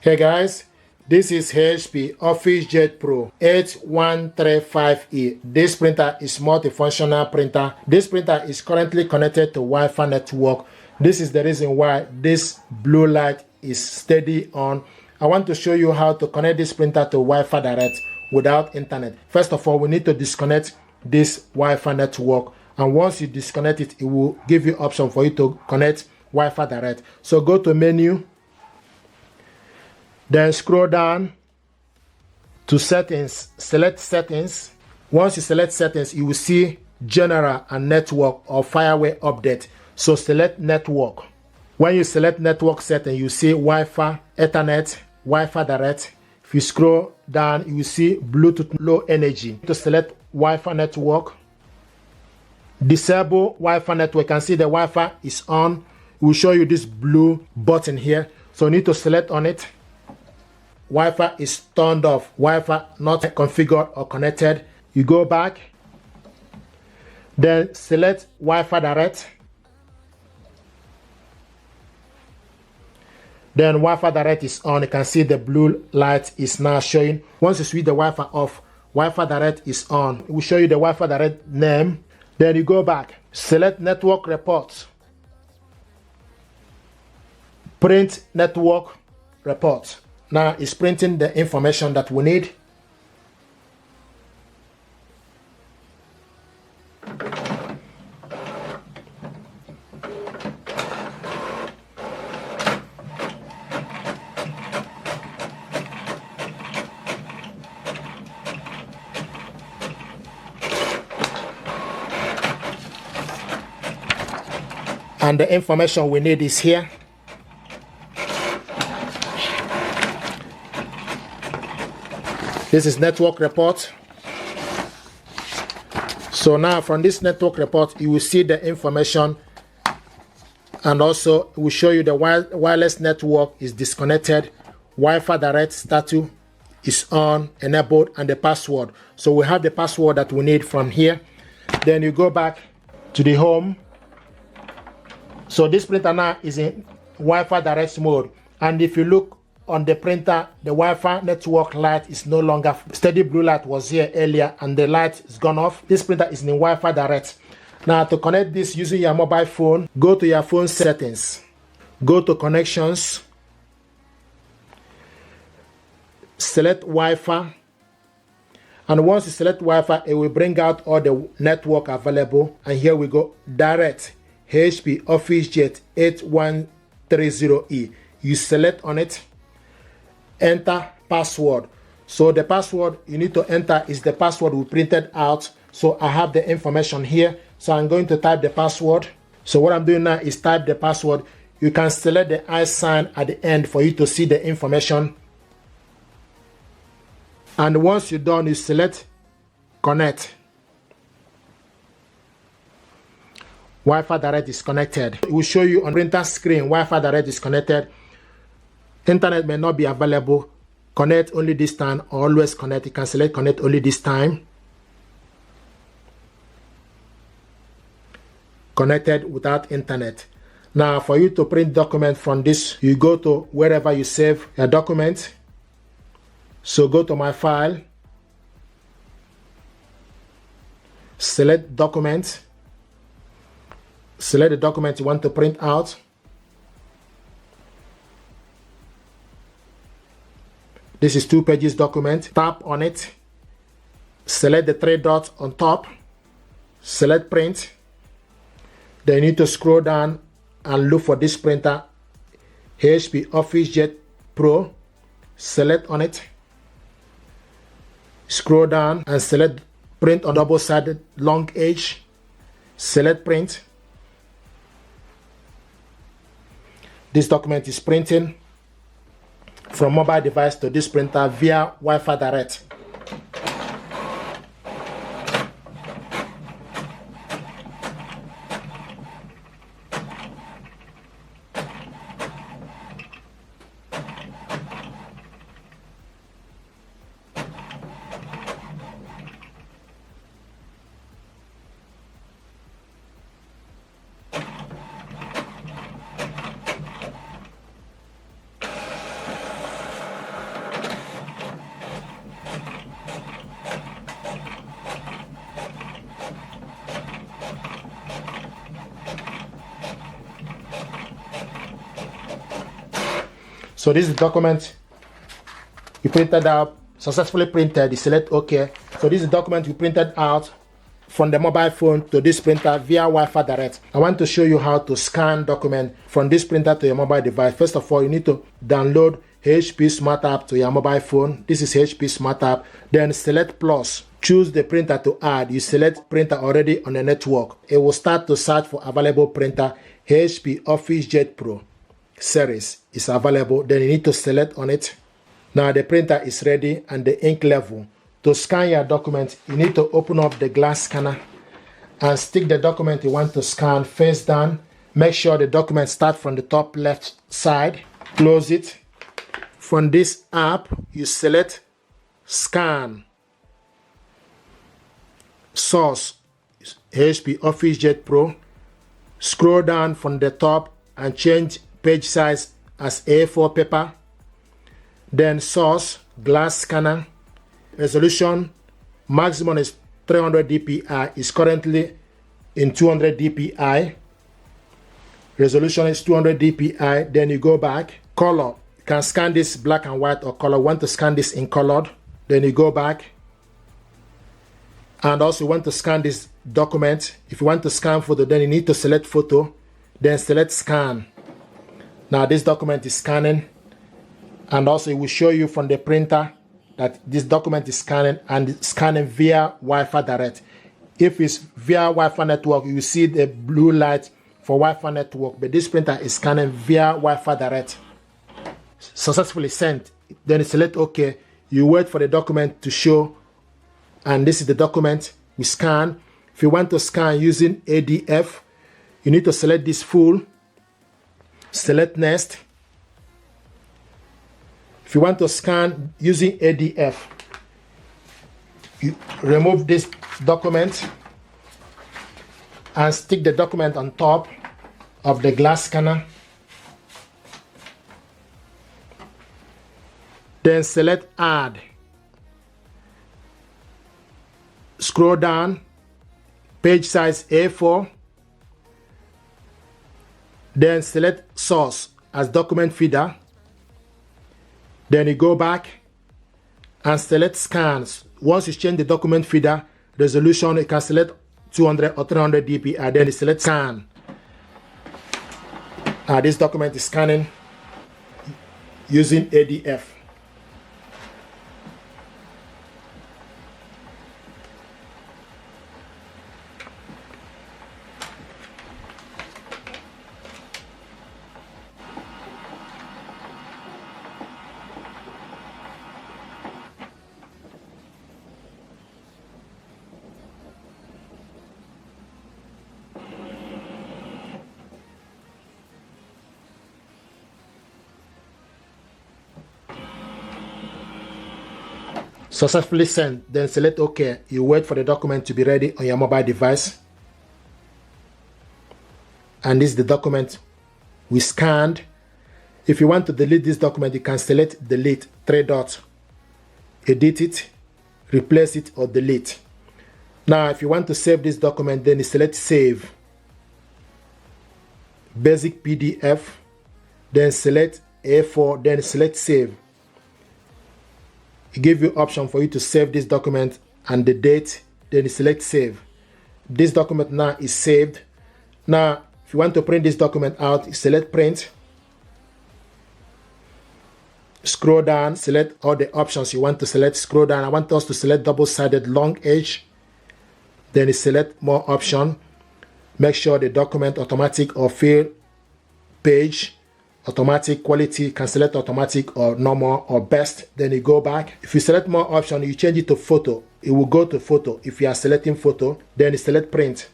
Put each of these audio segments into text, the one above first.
Hey guys, this is HP OFFICEJET PRO 8135E. This printer is multifunctional printer. This printer is currently connected to Wi-Fi network. This is the reason why this blue light is steady on. I want to show you how to connect this printer to Wi-Fi direct without internet. First of all, we need to disconnect this Wi-Fi network, and once you disconnect it, it will give you option for you to connect Wi-Fi direct. So go to menu, then scroll down to settings, select settings. Once you select settings, you will see general and network or firewall update. So select network. When you select network setting, you see Wi-Fi, Ethernet, Wi-Fi direct. If you scroll down, you will see Bluetooth low energy. To select Wi-Fi network, disable Wi-Fi network. You can see the Wi-Fi is on. It will show you this blue button here. So you need to select on it. Wi-Fi is turned off. Wi-Fi not configured or connected. You go back, then select Wi-Fi direct. Then Wi-Fi direct is on. You can see the blue light is now showing. Once you switch the Wi-Fi off, Wi-Fi direct is on. It will show you the Wi-Fi direct name. Then you go back, select network report. Print network report. Now it's printing the information that we need. And the information we need is here. This is network report. So now from this network report, you will see the information, and also it will show you the wireless network is disconnected, Wi-Fi direct status is on, enabled, and the password. So we have the password that we need from here. Then you go back to the home. So this printer now is in Wi-Fi direct mode, and if you look on the printer, the Wi-Fi network light is no longer steady. Blue light was here earlier and the light is gone off. This printer is in Wi-Fi direct. Now to connect this using your mobile phone, go to your phone settings, go to connections, select Wi-Fi, and once you select Wi-Fi, it will bring out all the network available. And here we go, direct HP OFFICEJET 8130E. You select on it, enter password. So the password you need to enter is the password we printed out. So I have the information here, so I'm going to type the password. So what I'm doing now is type the password. You can select the I sign at the end for you to see the information, and once you're done, you select connect. Wi-Fi direct is connected. It will show you on printer screen Wi-Fi direct is connected. Internet may not be available. Connect only this time, or always connect. You can select connect only this time. Connected without internet. Now for you to print document from this, you go to wherever you save your document. So go to my file, select document, select the document you want to print out. This is 2 pages document. Tap on it, select the 3 dots on top, select print. Then you need to scroll down and look for this printer, HP OFFICEJET PRO. Select on it, scroll down and select print on double-sided long edge. Select print. This document is printing from mobile device to this printer via Wi-Fi direct. So this is the document you printed out, successfully printed. You select OK. So this is the document you printed out from the mobile phone to this printer via Wi-Fi direct. I want to show you how to scan document from this printer to your mobile device. First of all, you need to download HP Smart App to your mobile phone. This is HP Smart App. Then select plus. Choose the printer to add. You select printer already on the network. It will start to search for available printer. HP OFFICEJET PRO series is available. Then you need to select on it. Now the printer is ready and the ink level. To scan your document, you need to open up the glass scanner and stick the document you want to scan face down. Make sure the document starts from the top left side. Close it. From this app, you select scan. Source, HP OFFICEJET PRO. Scroll down from the top and change page size as A4 paper. Then source, glass scanner. Resolution, maximum is 300 dpi, is currently in 200 dpi. Resolution is 200 dpi. Then you go back. Color, you can scan this black and white or color. Want to scan this in colored. Then you go back. And also you want to scan this document. If you want to scan photo, then you need to select photo. Then select scan. Now this document is scanning. And also it will show you from the printer that this document is scanning and scanning via Wi-Fi direct. If it's via Wi-Fi network, you will see the blue light for Wi-Fi network, but this printer is scanning via Wi-Fi direct. Successfully sent. Then you select OK. You wait for the document to show, and this is the document we scan. If you want to scan using ADF, you need to select this full. Select next. If you want to scan using ADF, you remove this document and stick the document on top of the glass scanner. Then select add. Scroll down, page size A4. Then select source as document feeder. Then you go back and select scans. Once you change the document feeder resolution, you can select 200 or 300 dpi. Then you select scan. This document is scanning using ADF. Successfully sent, then select OK. You wait for the document to be ready on your mobile device. And this is the document we scanned. If you want to delete this document, you can select delete, 3 dots. Edit it, replace it, or delete. Now, if you want to save this document, then you select save. Basic PDF, then select A4, then select save. It gives you option for you to save this document and the date, then you select save. This document now is saved. Now, if you want to print this document out, you select print. Scroll down, select all the options you want to select. Scroll down. I want us to select double-sided long edge. Then you select more option. Make sure the document automatic or fill page. Automatic quality, can select automatic or normal or best. Then you go back. If you select more option, you change it to photo. It will go to photo. If you are selecting photo, then you select print.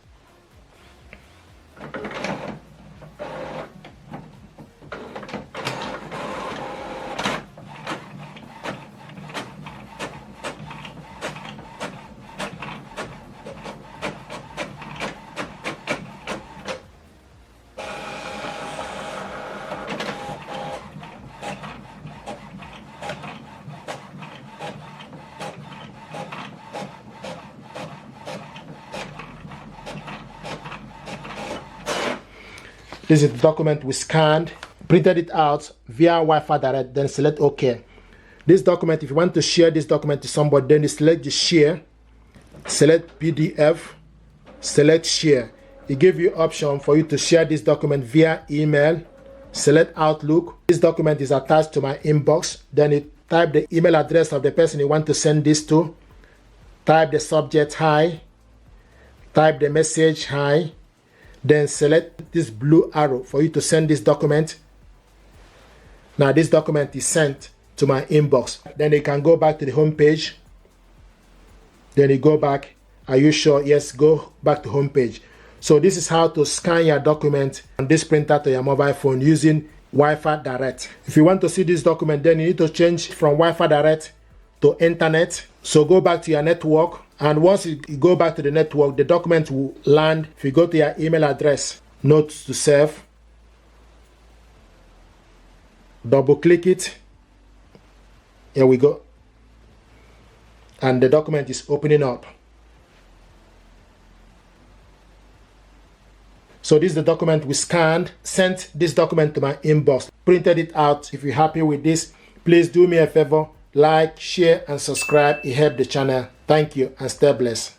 This is the document we scanned. printed it out via Wi-Fi direct, then select OK. This document, if you want to share this document to somebody, then you select the share, select PDF, select share. It gives you option for you to share this document via email, select Outlook. This document is attached to my inbox. Then you type the email address of the person you want to send this to, type the subject hi, type the message hi, then select this blue arrow for you to send this document. Now this document is sent to my inbox. Then you can go back to the home page. Then you go back. Are you sure? Yes, go back to home page. So this is how to scan your document on this printer to your mobile phone using Wi-Fi direct. If you want to see this document, then you need to change from Wi-Fi direct to internet. So go back to your network, and once you go back to the network, the document will land. If you go to your email address, notes to save, double click it. Here we go. And the document is opening up. So this is the document we scanned, sent this document to my inbox, printed it out. If you're happy with this, please do me a favor, like, share, and subscribe. It helps the channel. Thank you, and stay blessed.